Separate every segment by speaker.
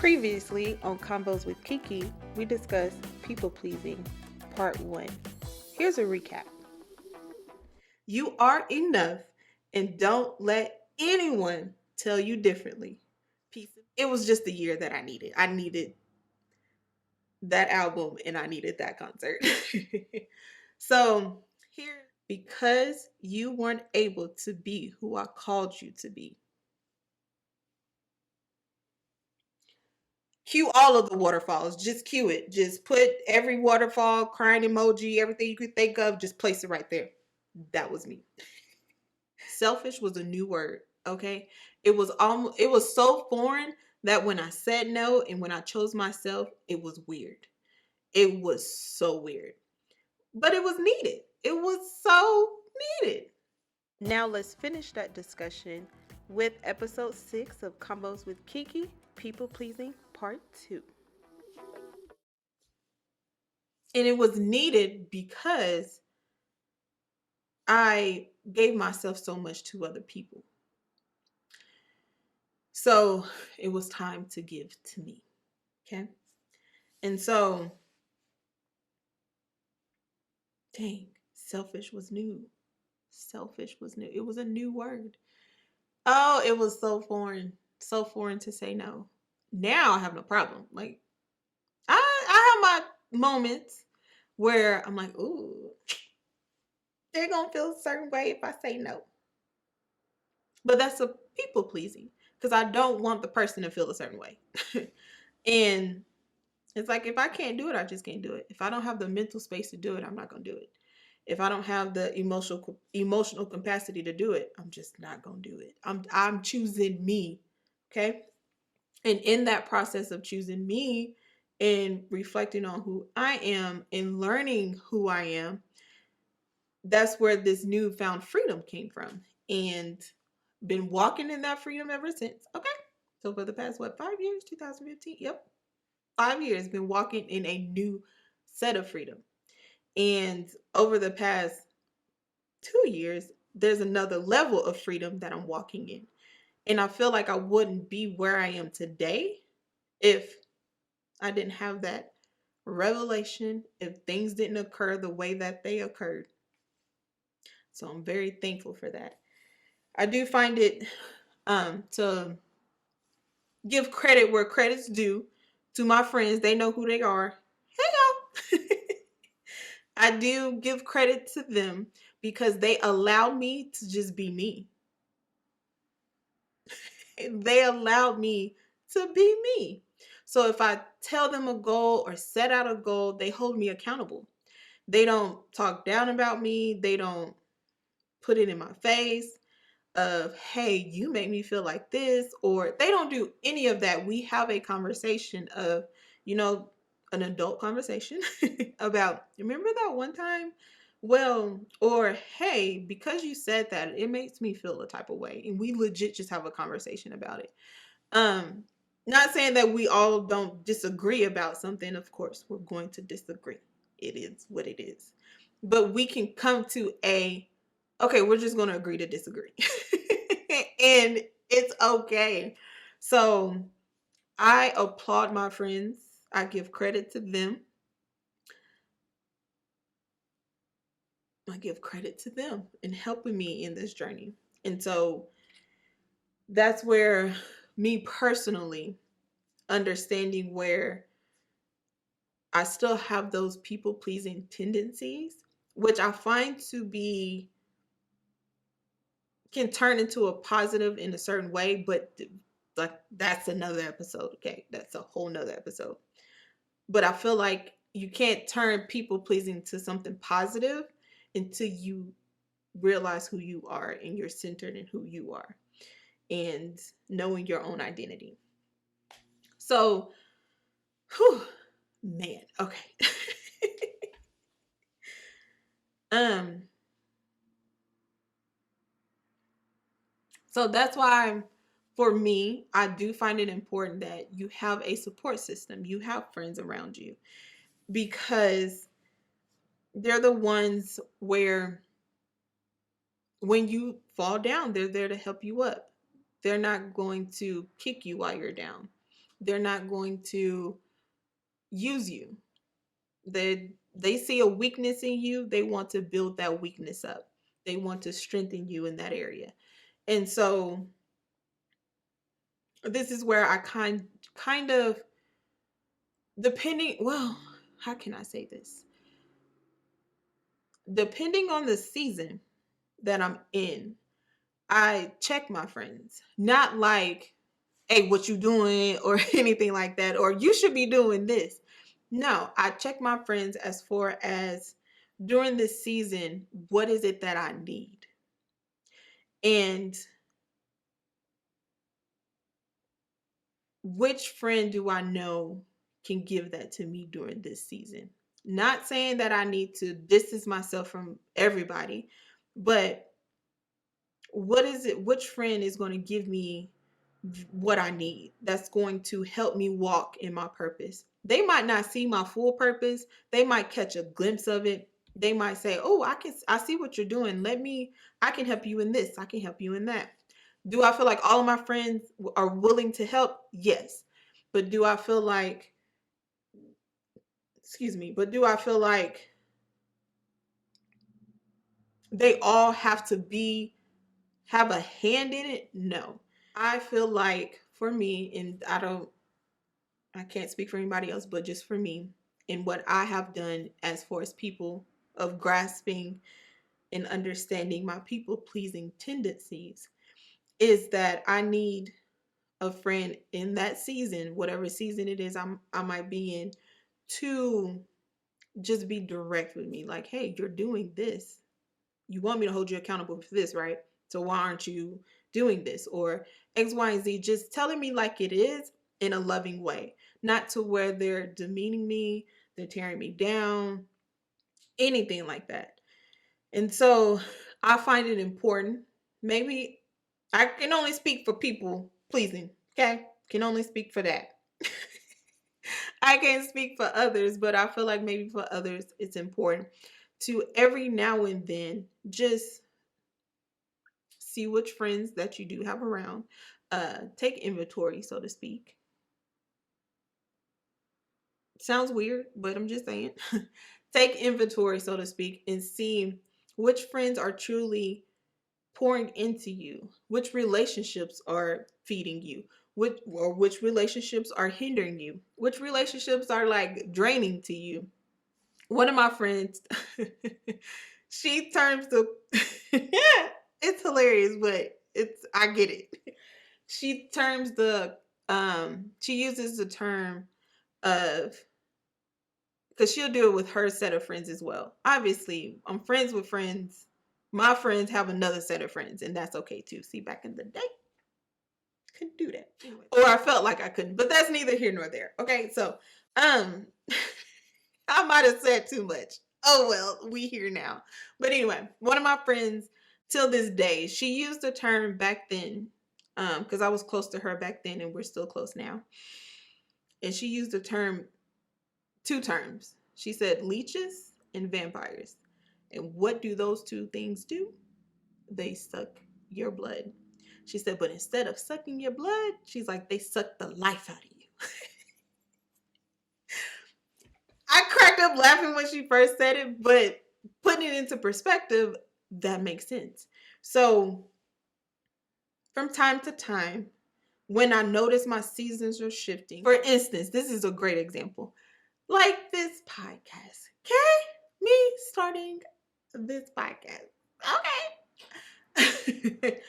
Speaker 1: Previously on Konvos with Kiki, we discussed people pleasing, part 1. Here's a recap. You are enough and don't let anyone tell you differently. Peace. It was just the year that I needed. I needed that album and I needed that concert. So, here, because you weren't able to be who I called you to be. Cue all of the waterfalls. Just cue it. Just put every waterfall, crying emoji, everything you could think of, just place it right there. That was me. Selfish was a new word, okay? It was so foreign that when I said no and when I chose myself, it was weird. It was so weird. But it was needed. It was so needed. Now let's finish that discussion with episode 6 of Combos with Kiki, People Pleasing Part 2. And it was needed because I gave myself so much to other people. So it was time to give to me. Okay. And so, dang, selfish was new. Selfish was new. It was a new word. Oh, it was so foreign. So foreign to say no. Now I have no problem. Like, I have my moments where I'm like, ooh, they're going to feel a certain way if I say no. But that's a people pleasing because I don't want the person to feel a certain way. And it's like, if I can't do it, I just can't do it. If I don't have the mental space to do it, I'm not going to do it. If I don't have the emotional capacity to do it, I'm just not going to do it. I'm choosing me. Okay. And in that process of choosing me and reflecting on who I am and learning who I am, that's where this newfound freedom came from. And been walking in that freedom ever since. Okay. So for the past, 5 years? 2015? Yep. 5 years, been walking in a new set of freedom. And over the past 2 years, there's another level of freedom that I'm walking in. And I feel like I wouldn't be where I am today if I didn't have that revelation, if things didn't occur the way that they occurred. So I'm very thankful for that. I do find it to give credit where credit's due to my friends. They know who they are. Hey, y'all. I do give credit to them because they allowed me to just be me. They allowed me to be me. So if I tell them a goal or set out a goal, they hold me accountable. They don't talk down about me. They don't put it in my face of, hey, you make me feel like this, or they don't do any of that. We have a conversation of, an adult conversation about, remember that one time? Well, or hey, because you said that, it makes me feel a type of way. And we legit just have a conversation about it. Not saying that we all don't disagree about something. Of course, we're going to disagree. It is what it is. But we can come to okay, we're just going to agree to disagree. And it's okay. So I applaud my friends. I give credit to them. I give credit to them in helping me in this journey. And so that's where me personally understanding where I still have those people pleasing tendencies, which I find to be can turn into a positive in a certain way, but like that's another episode. Okay. That's a whole nother episode. But I feel like you can't turn people pleasing to something positive until you realize who you are and you're centered in who you are and knowing your own identity. So, whew, man, okay. um So that's why for me, I do find it important that you have a support system. You have friends around you because they're the ones where when you fall down, they're there to help you up. They're not going to kick you while you're down. They're not going to use you. They see a weakness in you. They want to build that weakness up. They want to strengthen you in that area. And so this is where I kind of depending, well, how can I say this? Depending on the season that I'm in, I check my friends. Not like, hey, what you doing or anything like that, or you should be doing this. No, I check my friends as far as during this season, what is it that I need? And which friend do I know can give that to me during this season? Not saying that I need to distance myself from everybody, but what is it? Which friend is going to give me what I need that's going to help me walk in my purpose? They might not see my full purpose. They might catch a glimpse of it. They might say, "Oh, I see what you're doing. I can help you in this. I can help you in that." Do I feel like all of my friends are willing to help? Yes. But do I feel like, excuse me, but do I feel like they all have to have a hand in it? No. I feel like for me, and I can't speak for anybody else, but just for me and what I have done as far as people of grasping and understanding my people pleasing tendencies is that I need a friend in that season, whatever season it is I might be in, to just be direct with me. Like, hey, you're doing this. You want me to hold you accountable for this, right? So why aren't you doing this? Or X, Y, and Z, just telling me like it is in a loving way, not to where they're demeaning me, they're tearing me down, anything like that. And so I find it important. Maybe I can only speak for people pleasing, okay? Can only speak for that. I can't speak for others, but I feel like maybe for others it's important to every now and then just see which friends that you do have around. Take inventory, so to speak. Sounds weird, but I'm just saying. Take inventory, so to speak, and see which friends are truly pouring into you, which relationships are feeding you, which relationships are hindering you, which relationships are like draining to you. One of my friends, she terms the it's hilarious, but I get it. She terms she uses the term of, because she'll do it with her set of friends as well. Obviously, I'm friends with friends. My friends have another set of friends, and that's okay too. See, back in the day, couldn't do that. Anyway, or I felt like I couldn't, but that's neither here nor there. Okay, so I might have said too much. Oh well, we here now. But anyway, one of my friends till this day, she used the term back then, because I was close to her back then and we're still close now. And she used the term, two terms. She said leeches and vampires. And what do those two things do? They suck your blood. She said, but instead of sucking your blood, she's like, they suck the life out of you. I cracked up laughing when she first said it, but putting it into perspective, that makes sense. So from time to time, when I notice my seasons are shifting, for instance, this is a great example, like this podcast. Okay? Me starting this podcast. Okay.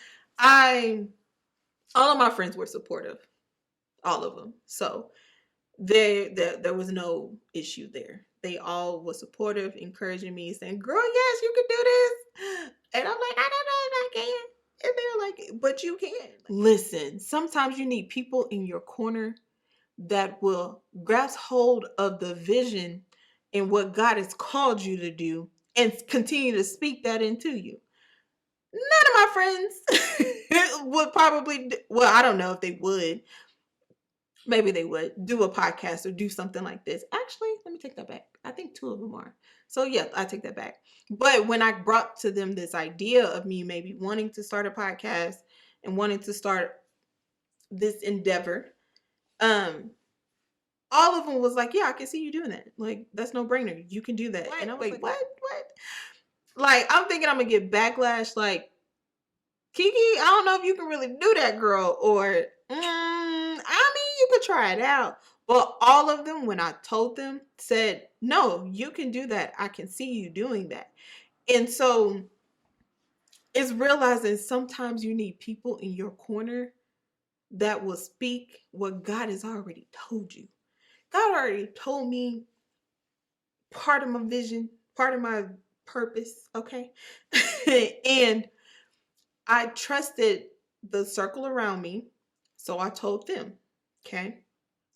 Speaker 1: All of my friends were supportive. All of them. So there was no issue there. They all were supportive, encouraging me, saying, girl, yes, you can do this. And I'm like, I don't know if I can. And they're like, but you can. Listen, sometimes you need people in your corner that will grasp hold of the vision and what God has called you to do and continue to speak that into you. None of my friends would probably, well, I don't know if they would. Maybe they would do a podcast or do something like this. Actually, let me take that back. I think two of them are. So yeah, I take that back. But when I brought to them this idea of me maybe wanting to start a podcast and wanting to start this endeavor, Um, all of them was like, yeah, I can see you doing that. Like, that's no brainer. You can do that. And I was like, what? What? Like, I'm thinking I'm gonna get backlash. Like, Kiki, I don't know if you can really do that, girl. Or, I mean, you could try it out. But all of them, when I told them, said, no, you can do that. I can see you doing that. And so it's realizing sometimes you need people in your corner that will speak what God has already told you. God already told me part of my vision, part of my purpose, okay? And I trusted the circle around me, so I told them, okay?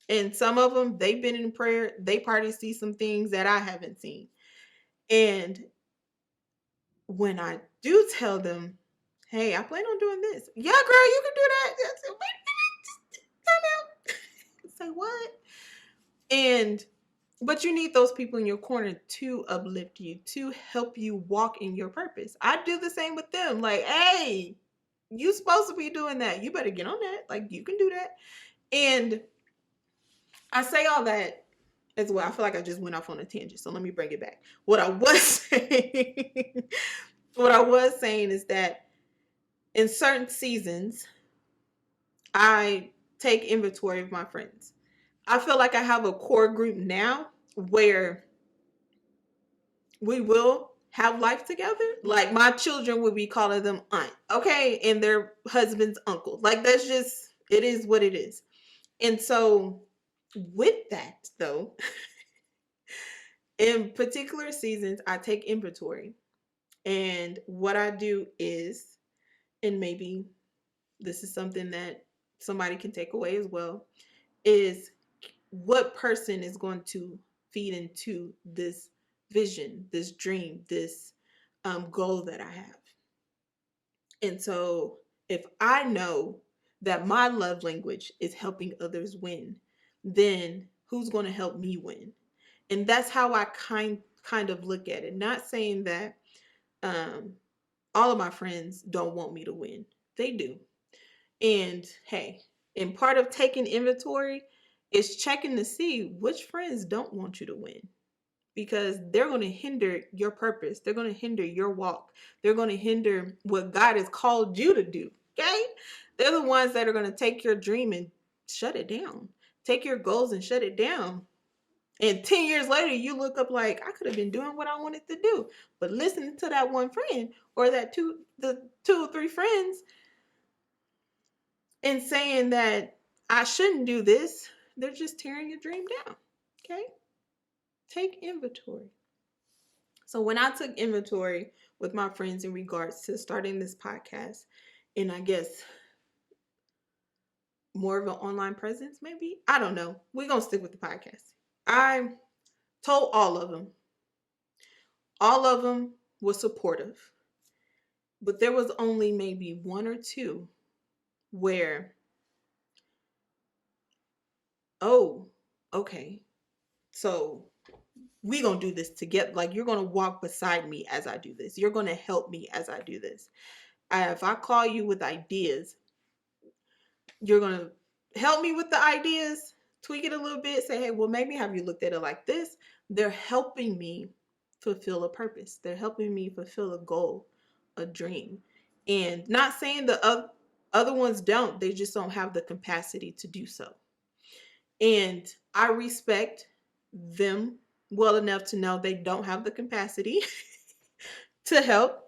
Speaker 1: And some of them, they've been in prayer, they probably see some things that I haven't seen. And when I do tell them, hey, I plan on doing this. Yeah, girl, you can do that. Wait a minute, time out. Say what? And but you need those people in your corner to uplift you, to help you walk in your purpose. I do the same with them. Like, hey, you supposed to be doing that. You better get on that. Like, you can do that. And I say all that as well. I feel like I just went off on a tangent. So let me bring it back. What I was saying, what I was saying is that in certain seasons, I take inventory of my friends. I feel like I have a core group now where we will have life together. Like, my children would be calling them aunt, okay? And their husband's uncle. Like, that's just, it is what it is. And so, with that, though, in particular seasons, I take inventory. And what I do is, and maybe this is something that somebody can take away as well, is what person is going to feed into this vision, this dream, this goal that I have. And so if I know that my love language is helping others win, then who's going to help me win? And that's how I kind of look at it. Not saying that um, all of my friends don't want me to win. They do. And hey, and part of taking inventory is checking to see which friends don't want you to win, because they're going to hinder your purpose. They're going to hinder your walk. They're going to hinder what God has called you to do. Okay? They're the ones that are going to take your dream and shut it down. Take your goals and shut it down. And 10 years later, you look up like, I could have been doing what I wanted to do. But listening to that one friend or the two or three friends and saying that I shouldn't do this, they're just tearing your dream down. Okay? Take inventory. So when I took inventory with my friends in regards to starting this podcast, and I guess more of an online presence, maybe, I don't know. We're going to stick with the podcast. I told all of them. All of them were supportive. But there was only maybe one or two where, oh, okay, so we gonna do this together. Like, you're gonna walk beside me as I do this. You're gonna help me as I do this. If I call you with ideas, you're gonna help me with the ideas, tweak it a little bit, say, hey, well, maybe have you looked at it like this? They're helping me fulfill a purpose. They're helping me fulfill a goal, a dream. And not saying the other ones don't, they just don't have the capacity to do so. And I respect them well enough to know they don't have the capacity to help.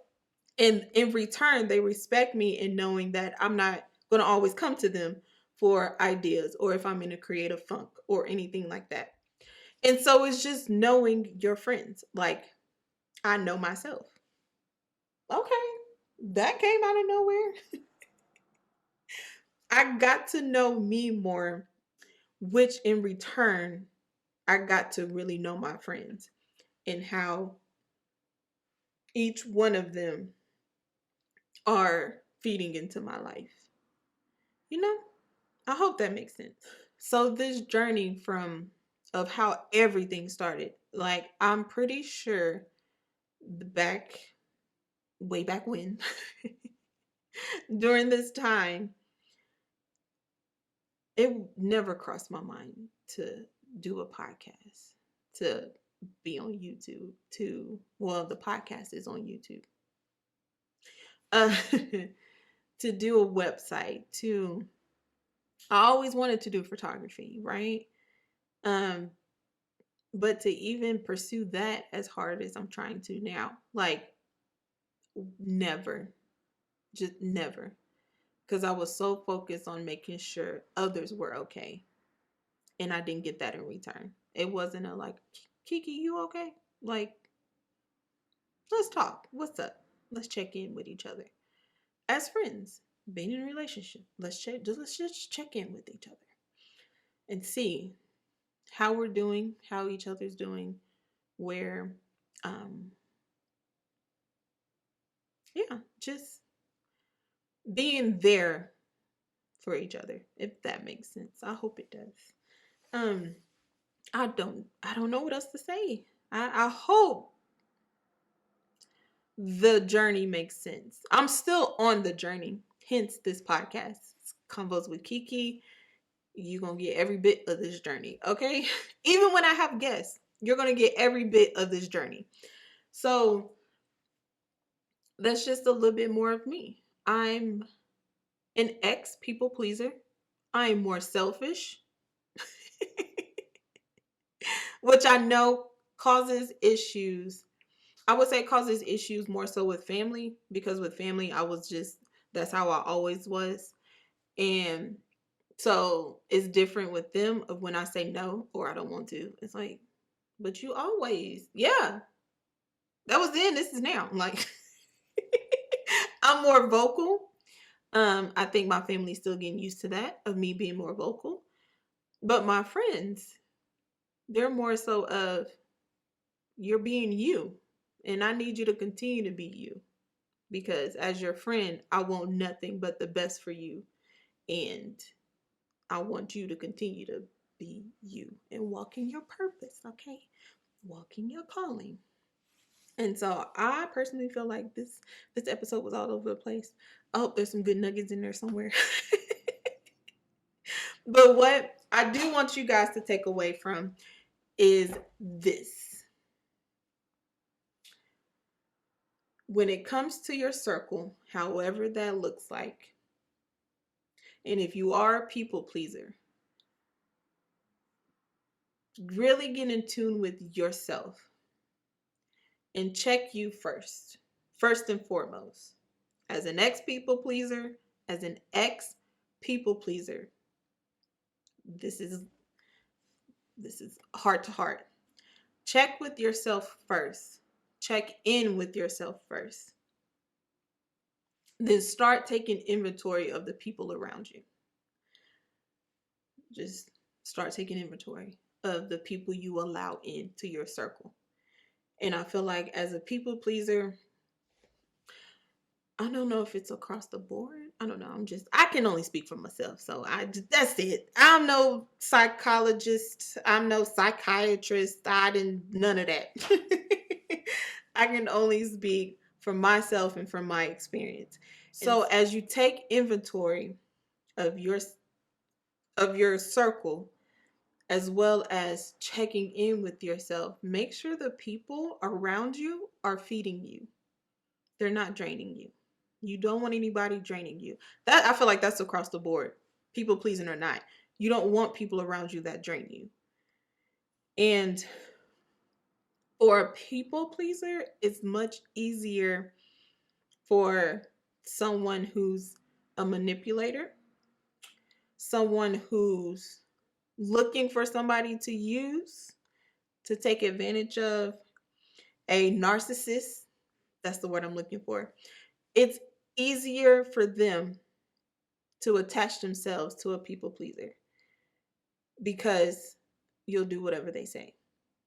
Speaker 1: And in return, they respect me in knowing that I'm not going to always come to them for ideas or if I'm in a creative funk or anything like that. And so it's just knowing your friends. Like, I know myself. Okay, that came out of nowhere. I got to know me more, which in return, I got to really know my friends and how each one of them are feeding into my life. You know, I hope that makes sense. So this journey from of how everything started, like, I'm pretty sure back way back when during this time, it never crossed my mind to do a podcast, to be on YouTube, well, the podcast is on YouTube. Uh, to do a website, I always wanted to do photography, right? Um, but to even pursue that as hard as I'm trying to now, like never, just never. Because I was so focused on making sure others were okay. And I didn't get that in return. It wasn't a like, Kiki, you okay? Like, let's talk. What's up? Let's check in with each other. As friends, being in a relationship, let's just check in with each other and see how we're doing, how each other's doing, where um yeah, just being there for each other, if that makes sense. I hope it does. Um I don't know what else to say. I hope the journey makes sense. I'm still on the journey, hence this podcast. Konvos with Kiki. You're gonna get every bit of this journey, okay? Even when I have guests, you're gonna get every bit of this journey. So that's just a little bit more of me. I'm an ex people pleaser. I'm more selfish, which I know causes issues. I would say it causes issues more so with family, because with family, that's how I always was. And so it's different with them of when I say no or I don't want to. It's like, but you always, yeah, that was then, this is now. Like, I'm more vocal. I think my family's still getting used to that, of me being more vocal. But my friends, they're more so of, you're being you. And I need you to continue to be you. Because as your friend, I want nothing but the best for you. And I want you to continue to be you and walk in your purpose, okay? Walk in your calling. And so I personally feel like this episode was all over the place. I hope there's some good nuggets in there somewhere. But what I do want you guys to take away from is this. When it comes to your circle, however that looks like, and if you are a people pleaser, really get in tune with yourself and check you first and foremost. As an ex people pleaser, as an ex people pleaser, this is heart to heart. Check with yourself first. Check in with yourself first. Then start taking inventory of the people around you. Just start taking inventory of the people you allow into your circle. And I feel like as a people pleaser, I don't know if it's across the board. I don't know. I can only speak for myself. So that's it. I'm no psychologist. I'm no psychiatrist. None of that. I can only speak for myself and from my experience. So as you take inventory of your circle, as well as checking in with yourself, make sure the people around you are feeding you. They're not draining you. You don't want anybody draining you. That, I feel like that's across the board, people pleasing or not. You don't want people around you that drain you. And for a people pleaser, it's much easier for someone who's a manipulator, someone who's looking for somebody to use, to take advantage of, a narcissist. That's the word I'm looking for. It's easier for them to attach themselves to a people pleaser because you'll do whatever they say,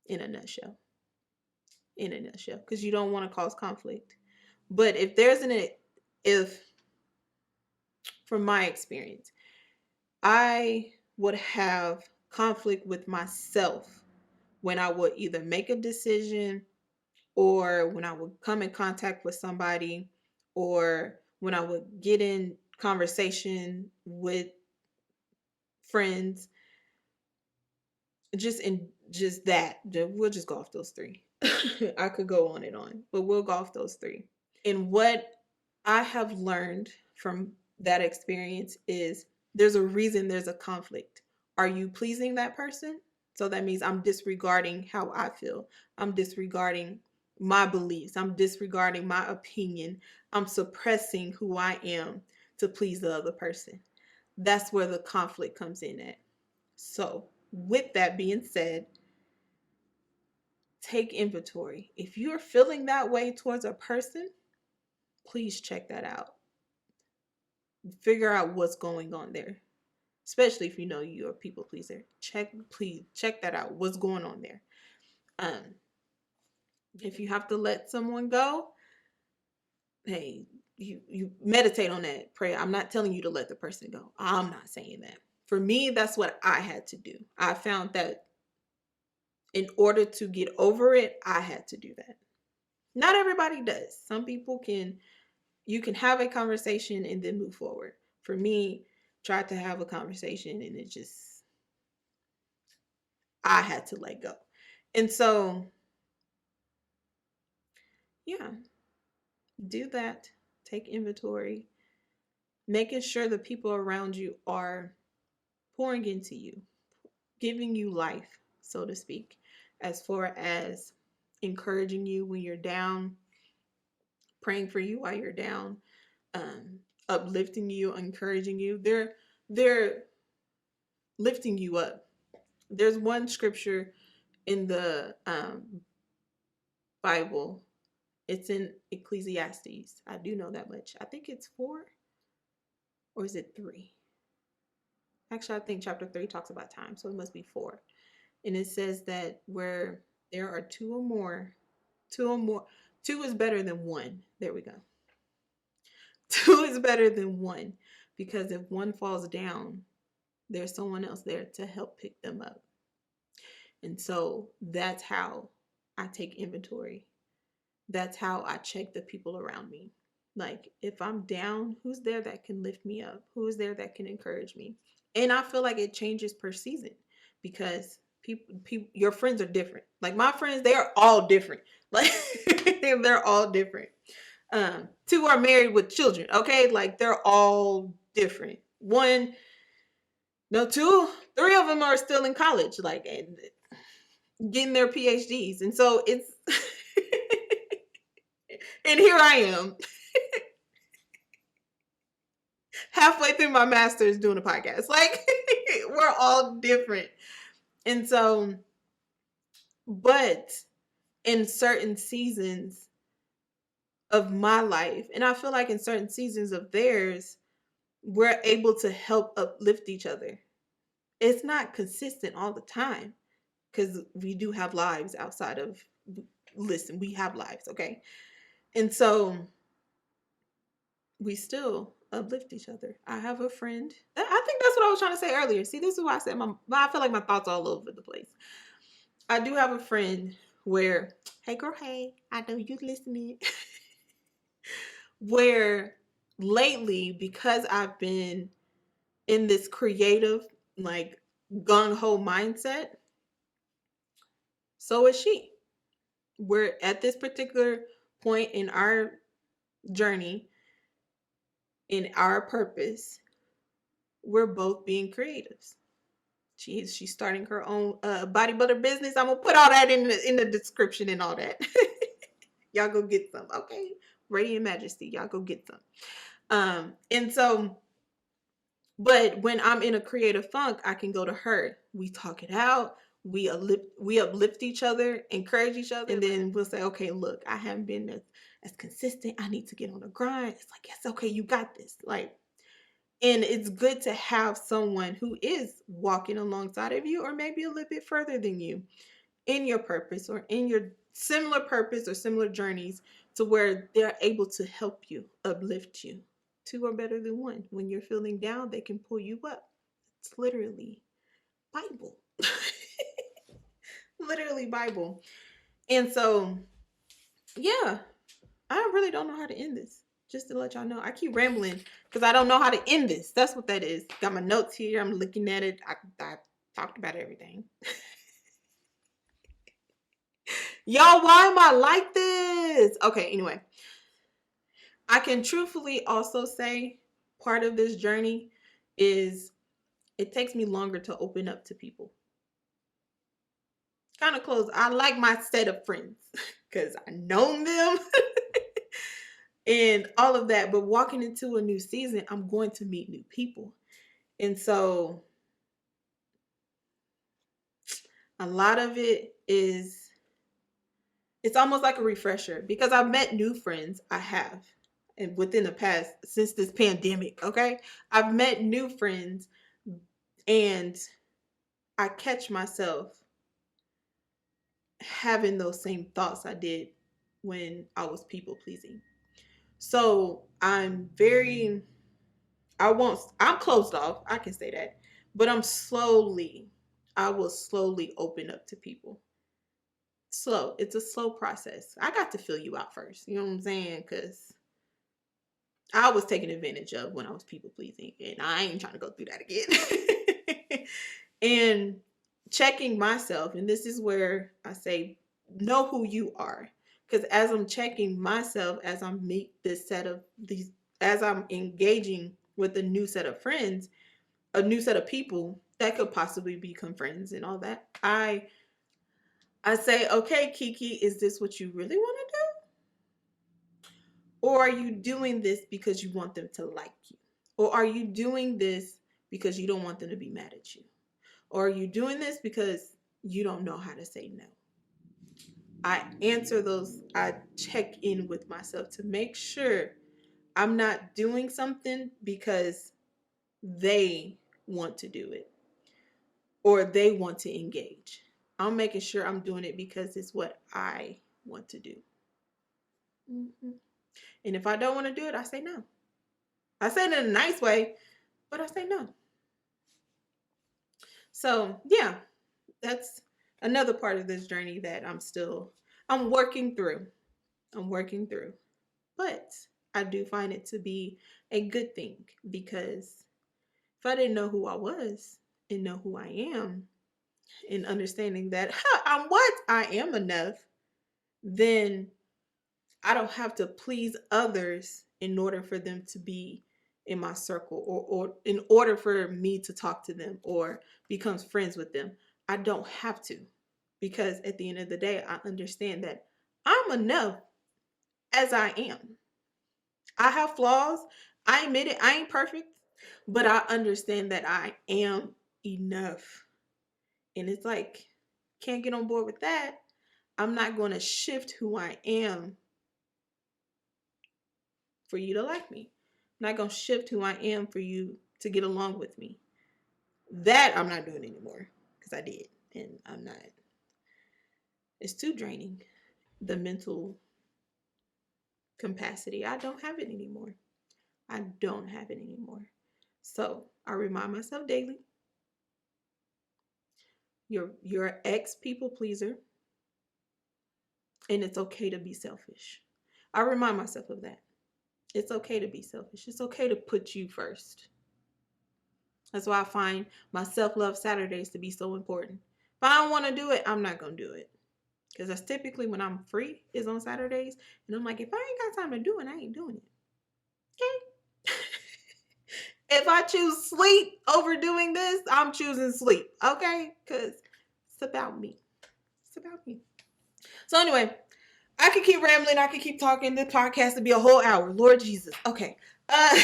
Speaker 1: in a nutshell. Because you don't want to cause conflict. But if from my experience, I would have conflict with myself when I would either make a decision, or when I would come in contact with somebody, or when I would get in conversation with friends, just that. We'll just go off those three. I could go on and on, but we'll go off those three. And what I have learned from that experience is there's a reason there's a conflict. Are you pleasing that person? So that means I'm disregarding how I feel. I'm disregarding my beliefs. I'm disregarding my opinion. I'm suppressing who I am to please the other person. That's where the conflict comes in at. So, with that being said, take inventory. If you're feeling that way towards a person, please check that out. Figure out what's going on there. Especially if you know you're a people pleaser. Please check that out. What's going on there? If you have to let someone go, hey, you meditate on that. Pray. I'm not telling you to let the person go. I'm not saying that. For me, that's what I had to do. I found that in order to get over it, I had to do that. Not everybody does. Some people you can have a conversation and then move forward. For me, tried to have a conversation and I had to let go. And so, yeah, do that. Take inventory. Making sure the people around you are pouring into you, giving you life, so to speak, as far as encouraging you when you're down, praying for you while you're down, uplifting you, encouraging you. They're lifting you up. There's one scripture in the Bible. It's in Ecclesiastes. I do know that much. I think it's 4, or is it 3? Actually, I think chapter 3 talks about time, so it must be 4. And it says that where there are two or more, 2 is better than 1. There we go. 2 is better than 1, because if one falls down, there's someone else there to help pick them up. And so that's how I take inventory. That's how I check the people around me. Like, if I'm down, who's there that can lift me up? Who is there that can encourage me? And I feel like it changes per season, because people, your friends are different. Like, my friends, they are all different. Like, they're all different. 2 are married with children. Okay, like, they're all different. 2, 3 of them are still in college, like, and getting their PhDs, and so it's. And here I am, halfway through my master's doing a podcast. Like, we're all different. And so, but in certain seasons of my life, and I feel like in certain seasons of theirs, we're able to help uplift each other. It's not consistent all the time, because we do have lives outside of, listen, we have lives, okay? And so we still uplift each other. I have a friend. I think that's what I was trying to say earlier. See, this is why I said I feel like my thoughts are all over the place. I do have a friend where, hey girl, hey, I know you listening. Where lately, because I've been in this creative, like, gung-ho mindset, so is she. We're at this particular point in our journey, in our purpose, we're both being creatives. She's starting her own body butter business. I'm gonna put all that in the description and all that. Y'all go get some, okay? Radiant Majesty, y'all go get some. And so, but when I'm in a creative funk, I can go to her. We talk it out. We uplift each other, encourage each other, and then we'll say, okay, look, I haven't been as consistent. I need to get on the grind. It's like, yes, okay, you got this. Like, and it's good to have someone who is walking alongside of you, or maybe a little bit further than you in your purpose, or in your similar purpose or similar journeys, to where they're able to help you, uplift you. 2 are better than 1. When you're feeling down, they can pull you up. It's literally Bible. Literally Bible. And so, yeah, I really don't know how to end this. Just to let y'all know, I keep rambling because I don't know how to end this. That's what that is. Got my notes here. I'm looking at it. I talked about everything. Y'all, why am I like this? Okay, anyway. I can truthfully also say part of this journey is it takes me longer to open up to people. Kind of close. I like my set of friends because I know them and all of that. But walking into a new season, I'm going to meet new people. And so a lot of it is, it's almost like a refresher because I've met new friends. I have. And within the past, since this pandemic, okay? I've met new friends and I catch myself having those same thoughts I did when I was people pleasing. So I'm I'm closed off. I can say that. But I will slowly open up to people. Slow. It's a slow process. I got to fill you out first. You know what I'm saying? Because I was taken advantage of when I was people pleasing. And I ain't trying to go through that again. And checking myself, and this is where I say, know who you are. Because as I'm checking myself, as I'm as I'm engaging with a new set of friends, a new set of people that could possibly become friends and all that, I say, okay, Kiki, is this what you really want to do? Or are you doing this because you want them to like you? Or are you doing this because you don't want them to be mad at you? Or are you doing this because you don't know how to say no? I answer those, I check in with myself to make sure I'm not doing something because they want to do it or they want to engage. I'm making sure I'm doing it because it's what I want to do. Mm-hmm. And if I don't want to do it, I say no. I say it in a nice way, but I say no. So, yeah, that's another part of this journey that I'm working through. I'm working through. But I do find it to be a good thing because if I didn't know who I was and know who I am and understanding that I'm what I am enough, then I don't have to please others in order for them to be in my circle or in order for me to talk to them or become friends with them. I don't have to because at the end of the day, I understand that I'm enough as I am. I have flaws. I admit it. I ain't perfect, but I understand that I am enough. And it's like, can't get on board with that. I'm not going to shift who I am for you to like me. I'm not going to shift who I am for you to get along with me. That I'm not doing anymore because I did. And I'm not. It's too draining. The mental capacity, I don't have it anymore. I don't have it anymore. So I remind myself daily, you're an ex people pleaser, and it's okay to be selfish. I remind myself of that. It's okay to be selfish. It's okay to put you first. That's why I find my self-love Saturdays to be so important. If I don't want to do it, I'm not going to do it. Because that's typically when I'm free is on Saturdays. And I'm like, if I ain't got time to do it, I ain't doing it. Okay. If I choose sleep over doing this, I'm choosing sleep. Okay? Because it's about me. It's about me. So anyway, I could keep rambling. I could keep talking. The podcast would be a whole hour. Lord Jesus. Okay. Uh,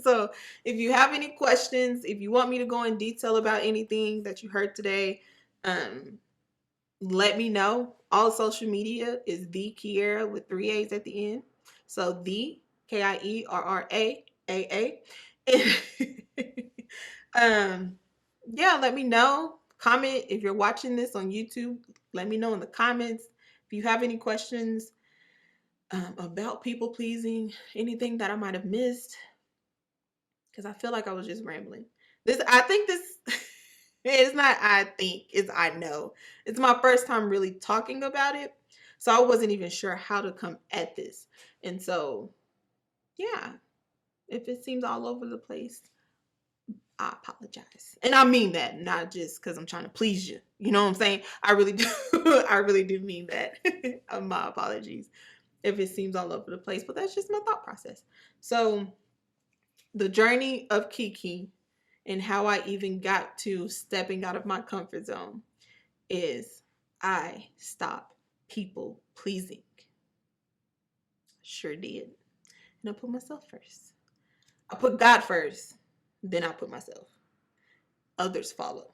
Speaker 1: so if you have any questions, if you want me to go in detail about anything that you heard today, let me know. All social media is the Kierra with 3 A's at the end. So the KIERRAAA. Yeah, let me know. Comment if you're watching this on YouTube. Let me know in the comments if you have any questions about people pleasing, anything that I might have missed, because I feel like I was just rambling. I think this, it's not I think, it's I know. It's my first time really talking about it. So I wasn't even sure how to come at this. And so Yeah. If it seems all over the place, I apologize. And I mean that, not just because I'm trying to please you. You know what I'm saying? I really do. I really do mean that. My apologies if it seems all over the place, but that's just my thought process. So, the journey of Kiki and how I even got to stepping out of my comfort zone is I stopped people pleasing. Sure did. And I put myself first. I put God first, then I put myself. Others follow.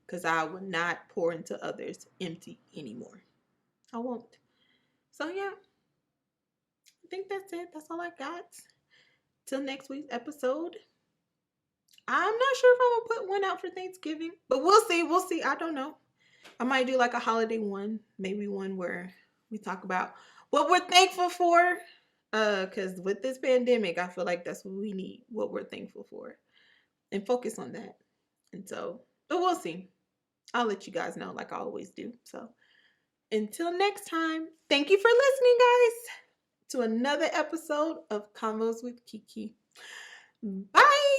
Speaker 1: Because I will not pour into others empty anymore. I won't. So, yeah, I think that's it. That's all I got. Till next week's episode. I'm not sure if I'm gonna put one out for Thanksgiving, but we'll see. We'll see. I don't know. I might do like a holiday one, maybe one where we talk about what we're thankful for. Because with this pandemic, I feel like that's what we need, what we're thankful for, and focus on that. And so, but we'll see. I'll let you guys know, like I always do. So, until next time, thank you for listening, guys, to another episode of Konvos with Kiki. Bye.